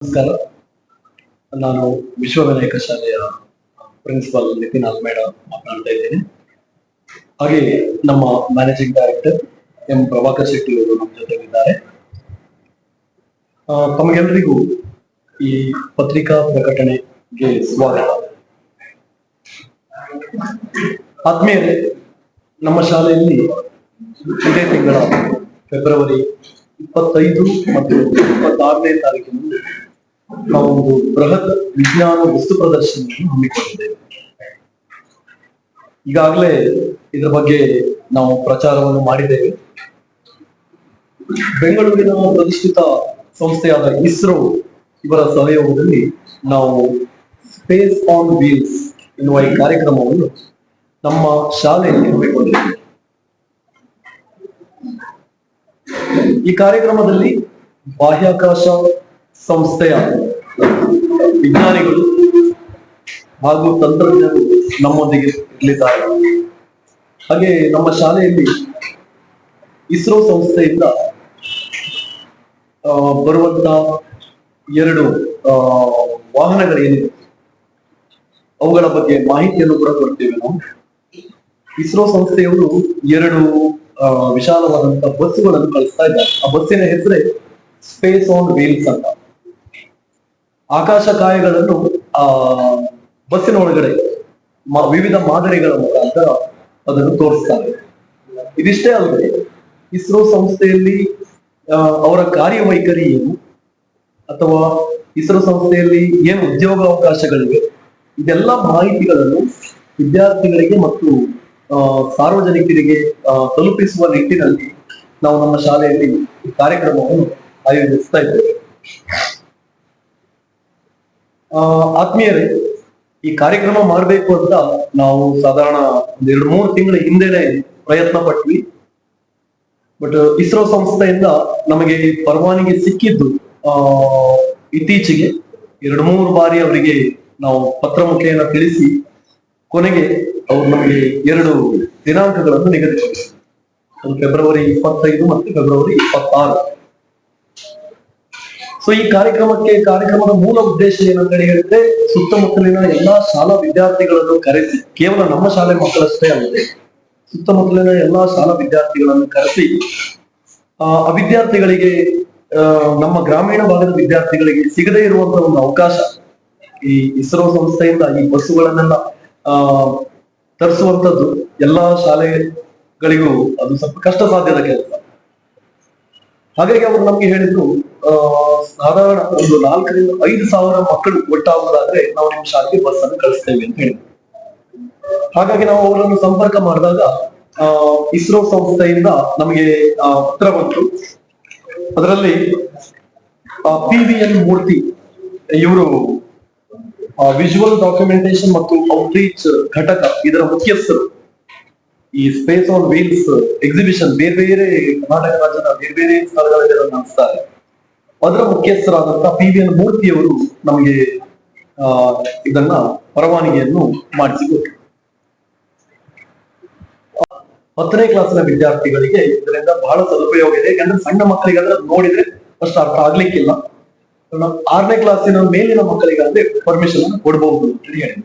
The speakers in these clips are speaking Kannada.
ನಮಸ್ಕಾರ. ನಾನು ವಿಶ್ವವಿನಾಯಕ ಶಾಲೆಯ ಪ್ರಿನ್ಸಿಪಾಲ್ ನಿತಿನ್ ಆಲ್ಮೇಡ ಮಾತನಾಡ್ತಾ ಇದ್ದೇನೆ. ಹಾಗೆ ನಮ್ಮ managing director M Prabhakar Shetty ಅವರು ನಮ್ಮ ಜೊತೆಗಿದ್ದಾರೆ. ತಮಗೆಲ್ಲರಿಗೂ ಈ ಪತ್ರಿಕಾ ಪ್ರಕಟಣೆಗೆ ಸ್ವಾಗತ. ಆದ್ಮೇಲೆ ನಮ್ಮ ಶಾಲೆಯಲ್ಲಿ ಇದೇ ತಿಂಗಳ ಫೆಬ್ರವರಿ 25 ಮತ್ತು 26ನೇ ತಾರೀಕಿನಲ್ಲಿ ನಾವು ಒಂದು ಬೃಹತ್ ವಿಜ್ಞಾನ ವಸ್ತು ಪ್ರದರ್ಶನವನ್ನು ಹಮ್ಮಿಕೊಂಡಿದ್ದೇವೆ. ಈಗಾಗಲೇ ಇದರ ಬಗ್ಗೆ ನಾವು ಪ್ರಚಾರವನ್ನು ಮಾಡಿದ್ದೇವೆ. ಬೆಂಗಳೂರಿನ ಪ್ರತಿಷ್ಠಿತ ಸಂಸ್ಥೆಯಾದ ಇಸ್ರೋ ಇವರ ಸಹಯೋಗದಲ್ಲಿ ನಾವು ಸ್ಪೇಸ್ ಆನ್ ವೀಲ್ಸ್ ಎನ್ನುವ ಈ ಕಾರ್ಯಕ್ರಮವನ್ನು ನಮ್ಮ ಶಾಲೆಯಲ್ಲಿ ಹಮ್ಮಿಕೊಂಡಿದ್ದೇವೆ. ಈ ಕಾರ್ಯಕ್ರಮದಲ್ಲಿ ಬಾಹ್ಯಾಕಾಶ ಸಂಸ್ಥೆಯ ವಿಜ್ಞಾನಿಗಳು ಹಾಗೂ ತಂತ್ರಜ್ಞರು ನಮ್ಮೊಂದಿಗೆ ಇರಲಿದ್ದಾರೆ. ಹಾಗೆ ನಮ್ಮ ಶಾಲೆಯಲ್ಲಿ ಇಸ್ರೋ ಸಂಸ್ಥೆಯಿಂದ ಬರುವಂತ 2 ವಾಹನಗಳೇನಿದೆ ಅವುಗಳ ಬಗ್ಗೆ ಮಾಹಿತಿಯನ್ನು ಕೂಡ ಕೊಡ್ತೇವೆ ನಾವು. ಇಸ್ರೋ ಸಂಸ್ಥೆಯವರು 2 ವಿಶಾಲವಾದಂತಹ ಬಸ್ಸುಗಳನ್ನು ಕಳಿಸ್ತಾ ಇದ್ದಾರೆ. ಆ ಬಸ್ಸಿನ ಹೆಸರೇ ಸ್ಪೇಸ್ ಆನ್ ವೀಲ್ಸ್ ಅಂತ. ಆಕಾಶ ಕಾಯಗಳನ್ನು ಬಸ್ಸಿನ ಒಳಗಡೆ ವಿವಿಧ ಮಾದರಿಗಳ ಮುಖಾಂತರ ಅದನ್ನು ತೋರಿಸ್ತಾರೆ. ಇದಿಷ್ಟೇ ಅಲ್ಲದೆ ಇಸ್ರೋ ಸಂಸ್ಥೆಯಲ್ಲಿ ಅವರ ಕಾರ್ಯವೈಖರಿ ಏನು ಅಥವಾ ಇಸ್ರೋ ಸಂಸ್ಥೆಯಲ್ಲಿ ಏನು ಉದ್ಯೋಗಾವಕಾಶಗಳಿವೆ ಇದೆಲ್ಲ ಮಾಹಿತಿಗಳನ್ನು ವಿದ್ಯಾರ್ಥಿಗಳಿಗೆ ಮತ್ತು ಸಾರ್ವಜನಿಕರಿಗೆ ತಲುಪಿಸುವ ನಿಟ್ಟಿನಲ್ಲಿ ನಾವು ನಮ್ಮ ಶಾಲೆಯಲ್ಲಿ ಈ ಕಾರ್ಯಕ್ರಮವನ್ನು ಆಯೋಜಿಸ್ತಾ ಇದ್ದೇವೆ. ಆತ್ಮೀಯರೇ, ಈ ಕಾರ್ಯಕ್ರಮ ಮಾಡಬೇಕು ಅಂತ ನಾವು ಸಾಧಾರಣ 2-3 ತಿಂಗಳ ಹಿಂದೆನೆ ಪ್ರಯತ್ನ ಪಟ್ವಿ. ಬಟ್ ಇಸ್ರೋ ಸಂಸ್ಥೆಯಿಂದ ನಮಗೆ ಪರವಾನಗಿ ಸಿಕ್ಕಿದ್ದು ಇತ್ತೀಚೆಗೆ 2-3 ಬಾರಿ ಅವರಿಗೆ ನಾವು ಪತ್ರ ಮುಖೇನ ತಿಳಿಸಿ ಕೊನೆಗೆ ಅವರು ನಮಗೆ 2 ದಿನಾಂಕಗಳನ್ನು ನಿಗದಿಪಡಿಸಿದರು. ಅದು ಫೆಬ್ರವರಿ 25 ಮತ್ತು ಫೆಬ್ರವರಿ 26. ಸೊ ಈ ಕಾರ್ಯಕ್ರಮದ ಮೂಲ ಉದ್ದೇಶ ಏನಂತ ಹೇಳಿದ್ರೆ, ಸುತ್ತಮುತ್ತಲಿನ ಎಲ್ಲಾ ಶಾಲಾ ವಿದ್ಯಾರ್ಥಿಗಳನ್ನು ಕರೆಸಿ, ಕೇವಲ ನಮ್ಮ ಶಾಲೆ ಮಕ್ಕಳಷ್ಟೇ ಅಲ್ಲದೆ ಸುತ್ತಮುತ್ತಲಿನ ಎಲ್ಲಾ ಶಾಲಾ ವಿದ್ಯಾರ್ಥಿಗಳನ್ನು ಕರೆಸಿ ಆ ವಿದ್ಯಾರ್ಥಿಗಳಿಗೆ ನಮ್ಮ ಗ್ರಾಮೀಣ ಭಾಗದ ವಿದ್ಯಾರ್ಥಿಗಳಿಗೆ ಸಿಗದೇ ಇರುವಂತಹ ಒಂದು ಅವಕಾಶ ಈ ಇಸ್ರೋ ಸಂಸ್ಥೆಯಿಂದ ಈ ಬಸ್ಸುಗಳನ್ನೆಲ್ಲ ತರಿಸುವಂತದ್ದು ಎಲ್ಲಾ ಶಾಲೆಗಳಿಗೂ ಅದು ಸ್ವಲ್ಪ ಕಷ್ಟ ಸಾಧ್ಯದ ಕೆಲಸ. ಹಾಗಾಗಿ ಅವರು ನಮ್ಗೆ ಹೇಳಿದ್ರು, ಸಾಧಾರಣ ಒಂದು 4,000-5,000 ಮಕ್ಕಳು ಒಟ್ಟಾಗುವುದಾದ್ರೆ ನಾವು ನಿಮ್ಮ ಶಾಲೆಗೆ ಬಸ್ ಅನ್ನು ಕಳಿಸ್ತೇವೆ ಅಂತ ಹೇಳಿದ್ರು. ಹಾಗಾಗಿ ನಾವು ಅವರನ್ನು ಸಂಪರ್ಕ ಮಾಡಿದಾಗ ಇಸ್ರೋ ಸಂಸ್ಥೆಯಿಂದ ನಮಗೆ ಪತ್ರ ಬಂತು. ಅದರಲ್ಲಿ PVN ಮೂರ್ತಿ ಇವರು ವಿಜುವಲ್ ಡಾಕ್ಯುಮೆಂಟೇಶನ್ ಮತ್ತು ಔಟ್ರೀಚ್ ಘಟಕ ಇದರ ಮುಖ್ಯಸ್ಥರು. ಈ ಸ್ಪೇಸ್ ಆನ್ ವೀಲ್ಸ್ ಎಕ್ಸಿಬಿಷನ್ ಬೇರೆ ಬೇರೆ ಕರ್ನಾಟಕ ರಾಜ್ಯದ ಬೇರೆ ಬೇರೆ ಸ್ಥಳಗಳಲ್ಲಿ ನಡೆಸ್ತಾರೆ. ಅದರ ಮುಖ್ಯಸ್ಥರಾದಂತಹ PVN ಮೂರ್ತಿಯವರು ನಮಗೆ ಇದನ್ನ ಪರವಾನಗಿಯನ್ನು ಮಾಡಿಸಿಕೊಟ್ರು. 10ನೇ ಕ್ಲಾಸಿನ ವಿದ್ಯಾರ್ಥಿಗಳಿಗೆ ಇದರಿಂದ ಬಹಳ ಸದುಪಯೋಗ ಇದೆ. ಯಾಕಂದ್ರೆ ಸಣ್ಣ ಮಕ್ಕಳಿಗೆ ಅದನ್ನ ನೋಡಿದ್ರೆ ಅಷ್ಟು ಅರ್ಥ ಆಗ್ಲಿಕ್ಕಿಲ್ಲ. 6ನೇ ಕ್ಲಾಸಿನ ಮೇಲಿನ ಮಕ್ಕಳಿಗಾದ್ರೆ ಪರ್ಮಿಷನ್ ಅನ್ನು ಕೊಡಬಹುದು ಅಂತ ಹೇಳಿ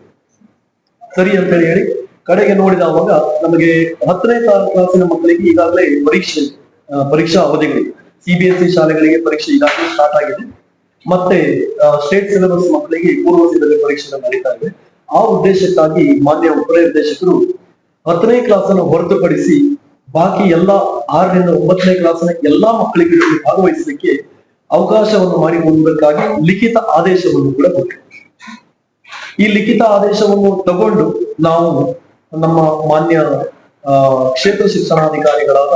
ಸರಿ ಅಂತ ಹೇಳಿ ಕಡೆಗೆ ನೋಡಿದವಾಗ ನಮಗೆ 10ನೇ ಕ್ಲಾಸಿನ ಮಕ್ಕಳಿಗೆ ಈಗಾಗಲೇ ಪರೀಕ್ಷಾ ಅವಧಿಗಳು CBSE ಶಾಲೆಗಳಿಗೆ ಪರೀಕ್ಷೆ ಈಗಾಗಲೇ ಸ್ಟಾರ್ಟ್ ಆಗಿದೆ. ಮತ್ತೆ ಸ್ಟೇಟ್ ಸಿಲೆಬಸ್ ಮಕ್ಕಳಿಗೆ ಪೂರ್ವ ಸಿದ್ಧತೆ ಪರೀಕ್ಷೆ ನಡೀತಾ ಇದೆ. ಆ ಉದ್ದೇಶಕ್ಕಾಗಿ ಮಾನ್ಯ ಉಪನಿರ್ದೇಶಕರು 10ನೇ ಕ್ಲಾಸನ್ನು ಹೊರತುಪಡಿಸಿ ಬಾಕಿ ಎಲ್ಲಾ 6ರಿಂದ 9ನೇ ಕ್ಲಾಸಿನ ಎಲ್ಲಾ ಮಕ್ಕಳಿಗೆ ಭಾಗವಹಿಸಲಿಕ್ಕೆ ಅವಕಾಶವನ್ನು ಮಾಡಿಕೊಡುವುದಕ್ಕಾಗಿ ಲಿಖಿತ ಆದೇಶವನ್ನು ಕೂಡ ಕೊಟ್ಟರು. ಈ ಲಿಖಿತ ಆದೇಶವನ್ನು ತಗೊಂಡು ನಾವು ನಮ್ಮ ಮಾನ್ಯ ಕ್ಷೇತ್ರ ಶಿಕ್ಷಣಾಧಿಕಾರಿಗಳಾದ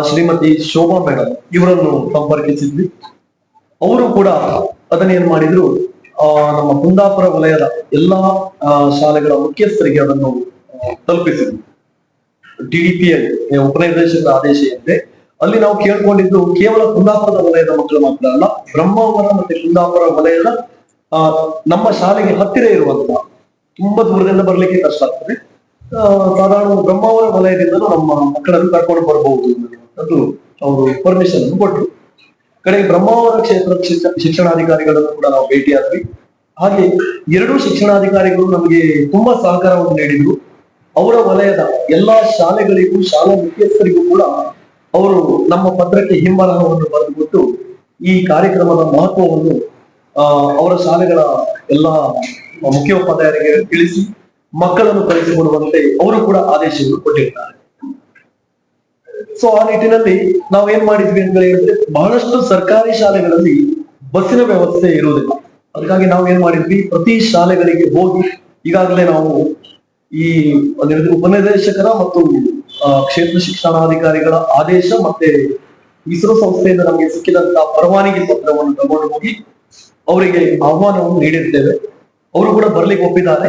ಶ್ರೀಮತಿ ಶೋಭಾ ಮೇಡಮ್ ಇವರನ್ನು ಸಂಪರ್ಕಿಸಿದ್ವಿ. ಅವರು ಕೂಡ ಅದನ್ನೇನ್ ಮಾಡಿದ್ರು, ನಮ್ಮ ಕುಂದಾಪುರ ವಲಯದ ಎಲ್ಲಾ ಶಾಲೆಗಳ ಮುಖ್ಯಸ್ಥರಿಗೆ ಅದನ್ನು ತಲುಪಿಸಿದ್ರು. DDPI ಉಪನಿರ್ದೇಶಕರ ಆದೇಶ ಇದೆ. ಅಲ್ಲಿ ನಾವು ಕೇಳ್ಕೊಂಡಿದ್ದು ಕೇವಲ ಕುಂದಾಪುರದ ವಲಯದ ಮಕ್ಕಳು ಮಾತ್ರ ಅಲ್ಲ, ಬ್ರಹ್ಮಾವರ ಮತ್ತೆ ಕುಂದಾಪುರ ವಲಯದ ನಮ್ಮ ಶಾಲೆಗೆ ಹತ್ತಿರ ಇರುವಂತಹ, ತುಂಬಾ ದೂರದಿಂದ ಬರ್ಲಿಕ್ಕೆ ಕಷ್ಟ ಆಗ್ತದೆ, ಸಾಧಾರಣ ಬ್ರಹ್ಮಾವರ ವಲಯದಿಂದಲೂ ನಮ್ಮ ಮಕ್ಕಳನ್ನು ಕರ್ಕೊಂಡು ಬರಬಹುದು ಅನ್ನುವಂಥದ್ದು ಅವರು ಪರ್ಮಿಷನ್ ಅನ್ನು ಕೊಟ್ಟರು. ಕಡೆಗೆ ಬ್ರಹ್ಮಾವರ ಕ್ಷೇತ್ರ ಶಿಕ್ಷಣಾಧಿಕಾರಿಗಳನ್ನು ಕೂಡ ನಾವು ಭೇಟಿಯಾದ್ವಿ. ಹಾಗೆ ಎರಡೂ ಶಿಕ್ಷಣಾಧಿಕಾರಿಗಳು ನಮಗೆ ತುಂಬಾ ಸಹಕಾರವನ್ನು ನೀಡಿದ್ರು. ಅವರ ವಲಯದ ಎಲ್ಲಾ ಶಾಲೆಗಳಿಗೂ ಶಾಲಾ ಮುಖ್ಯಸ್ಥರಿಗೂ ಕೂಡ ಅವರು ನಮ್ಮ ಪತ್ರಕ್ಕೆ ಹಿಂಬರಹವನ್ನು ಬರೆದುಬಿಟ್ಟು ಈ ಕಾರ್ಯಕ್ರಮದ ಮಹತ್ವವನ್ನು ಅವರ ಶಾಲೆಗಳ ಎಲ್ಲಾ ಮುಖ್ಯೋಪಾಧ್ಯಾಯರಿಗೆ ತಿಳಿಸಿ ಮಕ್ಕಳನ್ನು ಕಳಿಸಿಕೊಡುವಂತೆ ಅವರು ಕೂಡ ಆದೇಶವನ್ನು ಕೊಟ್ಟಿರ್ತಾರೆ. ಸೊ ಆ ನಿಟ್ಟಿನಲ್ಲಿ ನಾವೇನ್ ಮಾಡಿದ್ವಿ ಅಂತ ಹೇಳಿದ್ರೆ, ಬಹಳಷ್ಟು ಸರ್ಕಾರಿ ಶಾಲೆಗಳಲ್ಲಿ ಬಸ್ಸಿನ ವ್ಯವಸ್ಥೆ ಇರುವುದಿಲ್ಲ. ಅದಕ್ಕಾಗಿ ನಾವು ಏನ್ ಮಾಡಿದ್ವಿ, ಪ್ರತಿ ಶಾಲೆಗಳಿಗೆ ಹೋಗಿ ಈಗಾಗಲೇ ನಾವು ಈ ಉಪನಿರ್ದೇಶಕರ ಮತ್ತು ಕ್ಷೇತ್ರ ಶಿಕ್ಷಣಾಧಿಕಾರಿಗಳ ಆದೇಶ ಮತ್ತೆ ಇಸ್ರೋ ಸಂಸ್ಥೆಯಿಂದ ನಮಗೆ ಸಿಕ್ಕಿದಂತಹ ಪರವಾನಗಿ ಪತ್ರವನ್ನು ತಗೊಂಡು ಹೋಗಿ ಅವರಿಗೆ ಆಹ್ವಾನವನ್ನು ನೀಡಿರ್ತೇವೆ. ಅವರು ಕೂಡ ಬರ್ಲಿಕ್ಕೆ ಒಪ್ಪಿದ್ದಾರೆ.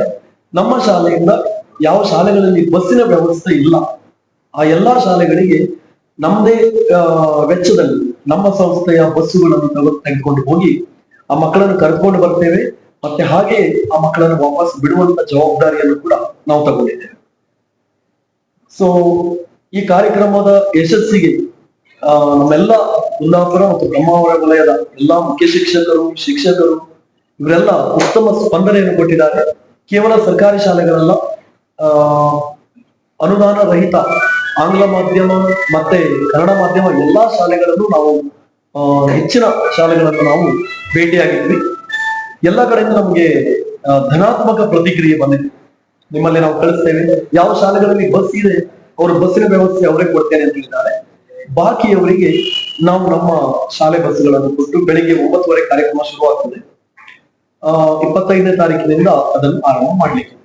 ನಮ್ಮ ಶಾಲೆಯಿಂದ ಯಾವ ಶಾಲೆಗಳಲ್ಲಿ ಬಸ್ಸಿನ ವ್ಯವಸ್ಥೆ ಇಲ್ಲ ಆ ಎಲ್ಲಾ ಶಾಲೆಗಳಿಗೆ ನಮ್ಮದೇ ವೆಚ್ಚದಲ್ಲಿ ನಮ್ಮ ಸಂಸ್ಥೆಯ ಬಸ್ಸುಗಳನ್ನು ತೆಗೆದುಕೊಂಡು ಹೋಗಿ ಆ ಮಕ್ಕಳನ್ನು ಕರೆದುಕೊಂಡು ಬರ್ತೇವೆ. ಮತ್ತೆ ಹಾಗೆ ಆ ಮಕ್ಕಳನ್ನು ವಾಪಸ್ ಬಿಡುವಂತ ಜವಾಬ್ದಾರಿಯನ್ನು ಕೂಡ ನಾವು ತಗೊಂಡಿದ್ದೇವೆ. ಸೊ ಈ ಕಾರ್ಯಕ್ರಮದ ಯಶಸ್ಸಿಗೆ ನಮ್ಮೆಲ್ಲ ಕುಂದಾಪುರ ಮತ್ತು ಬ್ರಹ್ಮಾವರ ವಲಯದ ಎಲ್ಲಾ ಮುಖ್ಯ ಶಿಕ್ಷಕರು ಇವರೆಲ್ಲ ಉತ್ತಮ ಸ್ಪಂದನೆಯನ್ನು ಕೊಟ್ಟಿದ್ದಾರೆ. ಕೇವಲ ಸರ್ಕಾರಿ ಶಾಲೆಗಳಲ್ಲ, ಅನುದಾನ ರಹಿತ ಆಂಗ್ಲ ಮಾಧ್ಯಮ ಮತ್ತೆ ಕನ್ನಡ ಮಾಧ್ಯಮ ಎಲ್ಲಾ ಶಾಲೆಗಳನ್ನು ನಾವು ಹೆಚ್ಚಿನ ಶಾಲೆಗಳನ್ನು ನಾವು ಭೇಟಿಯಾಗಿದ್ವಿ. ಎಲ್ಲ ಕಡೆಯಿಂದ ನಮಗೆ ಧನಾತ್ಮಕ ಪ್ರತಿಕ್ರಿಯೆ ಬಂದಿದೆ. ನಿಮ್ಮಲ್ಲಿ ನಾವು ಕಳಿಸ್ತೇವೆ, ಯಾವ ಶಾಲೆಗಳಲ್ಲಿ ಬಸ್ ಇದೆ ಅವರು ಬಸ್ಸಿನ ವ್ಯವಸ್ಥೆ ಅವರೇ ಕೊಡ್ತೇನೆ ಅಂತ ಹೇಳಿದ್ದಾರೆ. ಬಾಕಿಯವರಿಗೆ ನಾವು ನಮ್ಮ ಶಾಲೆ ಬಸ್ಸುಗಳನ್ನು ಕೊಟ್ಟು ಬೆಳಿಗ್ಗೆ 9:30 ಕಾರ್ಯಕ್ರಮ ಶುರುವಾಗ್ತದೆ. 25ನೇ ತಾರೀಕಿನಿಂದ ಅದನ್ನು ಆರಂಭ ಮಾಡ್ಲಿಕ್ಕೆ.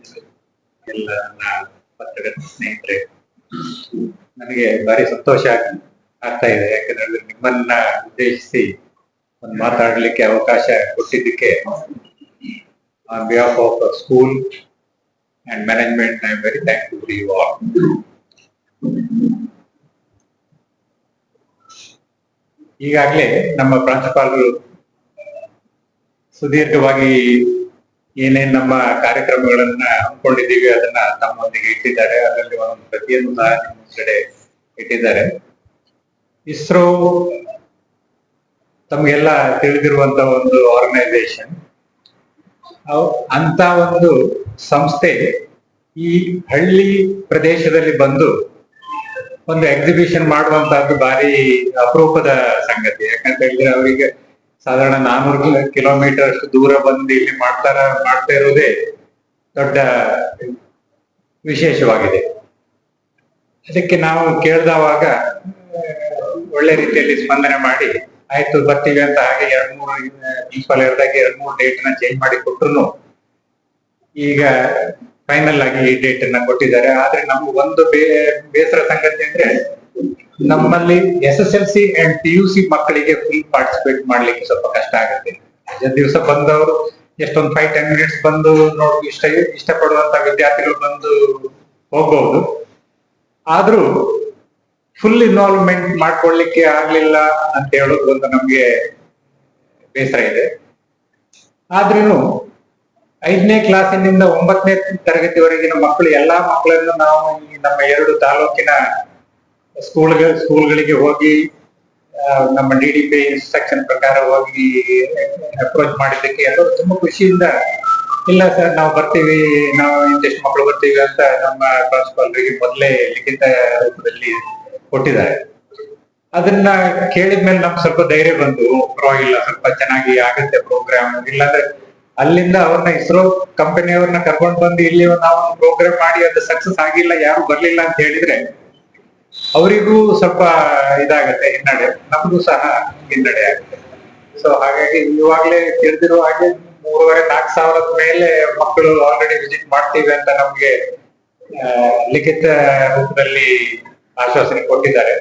ಎಲ್ಲ ನನ್ನ ಪತ್ರಕರ್ತ ಸ್ನೇಹಿತರೆ, ನನಗೆ ಭಾರಿ ಸಂತೋಷ ಆಗ್ತಾ ಇದೆ. ಯಾಕಂದ್ರೆ ನಿಮ್ಮನ್ನ ಉದ್ದೇಶಿಸಿ ಒಂದು ಮಾತಾಡ್ಲಿಕ್ಕೆ ಅವಕಾಶ ಕೊಟ್ಟಿದ್ದಕ್ಕೆ on behalf of the school and management, I am very thankful to you all. ಈಗಾಗಲೇ ನಮ್ಮ ಪ್ರಾಂಶುಪಾಲರು ಸುದೀರ್ಘವಾಗಿ ಏನೇನ್ ನಮ್ಮ ಕಾರ್ಯಕ್ರಮಗಳನ್ನ ಹಮ್ಮಿಕೊಂಡಿದ್ದೀವಿ ಅದನ್ನ ತಮ್ಮೊಂದಿಗೆ ಇಟ್ಟಿದ್ದಾರೆ. ಅದರಲ್ಲಿ ಒಂದು ಪ್ರತಿಯೊಂದು ಸಹ ನಿಮ್ಮ ಕಡೆ ಇಟ್ಟಿದ್ದಾರೆ. ಇಸ್ರೋ ತಮಗೆಲ್ಲ ತಿಳಿದಿರುವಂತ ಒಂದು ಆರ್ಗನೈಸೇಷನ್. ಅಂತ ಒಂದು ಸಂಸ್ಥೆ ಈ ಹಳ್ಳಿ ಪ್ರದೇಶದಲ್ಲಿ ಬಂದು ಒಂದು ಎಕ್ಸಿಬಿಷನ್ ಮಾಡುವಂತಹದ್ದು ಭಾರಿ ಅಪರೂಪದ ಸಂಗತಿ. ಯಾಕಂತ ಹೇಳಿದ್ರೆ ಅವರಿಗೆ ಸಾಧಾರಣ 400 ಕಿಲೋಮೀಟರ್ ಅಷ್ಟು ದೂರ ಬಂದು ಇಲ್ಲಿ ಮಾಡ್ತಾ ಇರುವುದೇ ದೊಡ್ಡ ವಿಶೇಷವಾಗಿದೆ. ಅದಕ್ಕೆ ನಾವು ಕೇಳಿದವಾಗ ಒಳ್ಳೆ ರೀತಿಯಲ್ಲಿ ಸ್ಪಂದನೆ ಮಾಡಿ ಆಯ್ತು ಬರ್ತೀವಿ ಅಂತ ಹಾಗೆ 2-3 ಪ್ರಿನ್ಸಿಪಲ್ ಇರದಾಗೆ 2-3 ಡೇಟ್ ನ ಚೇಂಜ್ ಮಾಡಿ ಕೊಟ್ಟರು. ಈಗ ಫೈನಲ್ ಆಗಿ ಈ ಡೇಟ್ ಅನ್ನ ಕೊಟ್ಟಿದ್ದಾರೆ. ಆದ್ರೆ ನಮ್ಗೆ ಒಂದು ಬೇಸರ ಸಂಗತಿ ಅಂದ್ರೆ, ನಮ್ಮಲ್ಲಿ SSLC ಅಂಡ್ PUC ಮಕ್ಕಳಿಗೆ ಫುಲ್ ಪಾರ್ಟಿಸಿಪೇಟ್ ಮಾಡ್ಲಿಕ್ಕೆ ಸ್ವಲ್ಪ ಕಷ್ಟ ಆಗುತ್ತೆ. ದಿವಸ ಬಂದವರು ಎಷ್ಟೊಂದು 5-10 ಮಿನಿಟ್ಸ್ ಬಂದು ನೋಡಿ ಇಷ್ಟಪಡುವಂತ ವಿದ್ಯಾರ್ಥಿಗಳು ಬಂದು ಹೋಗ್ಬಹುದು. ಆದ್ರೂ ಫುಲ್ ಇನ್ವಾಲ್ವ್ಮೆಂಟ್ ಮಾಡ್ಕೊಳ್ಳಿಕ್ಕೆ ಆಗ್ಲಿಲ್ಲ ಅಂತ ಹೇಳೋದು ಒಂದು ನಮ್ಗೆ ಬೇಸರ ಇದೆ. ಆದ್ರೂ 5ನೇ ಕ್ಲಾಸಿನಿಂದ 9ನೇ ತರಗತಿವರೆಗಿನ ಮಕ್ಕಳು ಎಲ್ಲಾ ಮಕ್ಕಳನ್ನು ನಾವು ನಮ್ಮ 2 ತಾಲೂಕಿನ ಸ್ಕೂಲ್ಗಳಿಗೆ ಹೋಗಿ ನಮ್ಮ DDP ಇನ್ಸ್ಟ್ರಕ್ಷನ್ ಪ್ರಕಾರ ಹೋಗಿ ಅಪ್ರೋಚ್ ಮಾಡಿದ್ದಕ್ಕೆ ಎಲ್ಲರೂ ತುಂಬಾ ಖುಷಿಯಿಂದ ಇಲ್ಲ ಸರ್ ನಾವು ಬರ್ತೀವಿ, ನಾವು ಇಂತಿಷ್ಟು ಮಕ್ಕಳು ಬರ್ತೀವಿ ಅಂತ ನಮ್ಮ ಪ್ರಾಂಶುಪಾಲರಿಗೆ ಮೊದಲೇ ಲಿಖಿತ ರೂಪದಲ್ಲಿ ಕೊಟ್ಟಿದ್ದಾರೆ. ಅದನ್ನ ಕೇಳಿದ್ಮೇಲೆ ನಮ್ಗೆ ಸ್ವಲ್ಪ ಧೈರ್ಯ ಬಂದು, ಪರವಾಗಿಲ್ಲ ಸ್ವಲ್ಪ ಚೆನ್ನಾಗಿ ಆಗುತ್ತೆ ಪ್ರೋಗ್ರಾಮ್. ಇಲ್ಲಾಂದ್ರೆ ಅಲ್ಲಿಂದ ಅವ್ರನ್ನ ಇಸ್ರೋ ಕಂಪನಿಯವ್ರನ್ನ ಕರ್ಕೊಂಡು ಬಂದು ಇಲ್ಲಿ ನಾವು ಪ್ರೋಗ್ರಾಮ್ ಮಾಡಿ ಅದು ಸಕ್ಸಸ್ ಆಗಿಲ್ಲ, ಯಾರು ಬರ್ಲಿಲ್ಲ ಅಂತ ಹೇಳಿದ್ರೆ ಅವರಿಗೂ ಸ್ವಲ್ಪ ಇದಾಗತ್ತೆ, ಹಿನ್ನಡೆ. ನಮಗೂ ಸಹ ಹಿನ್ನಡೆ ಆಗುತ್ತೆ. ಸೊ ಹಾಗಾಗಿ ಇವಾಗ್ಲೇ ತಿಳಿದಿರುವ ಹಾಗೆ 3,500-4,000 ಸಾವಿರದ ಮೇಲೆ ಮಕ್ಕಳು ಆಲ್ರೆಡಿ ವಿಸಿಟ್ ಮಾಡ್ತೀವಿ ಅಂತ ನಮ್ಗೆ ಲಿಖಿತ ರೂಪದಲ್ಲಿ ಆಶ್ವಾಸನೆ ಕೊಟ್ಟಿದ್ದಾರೆ.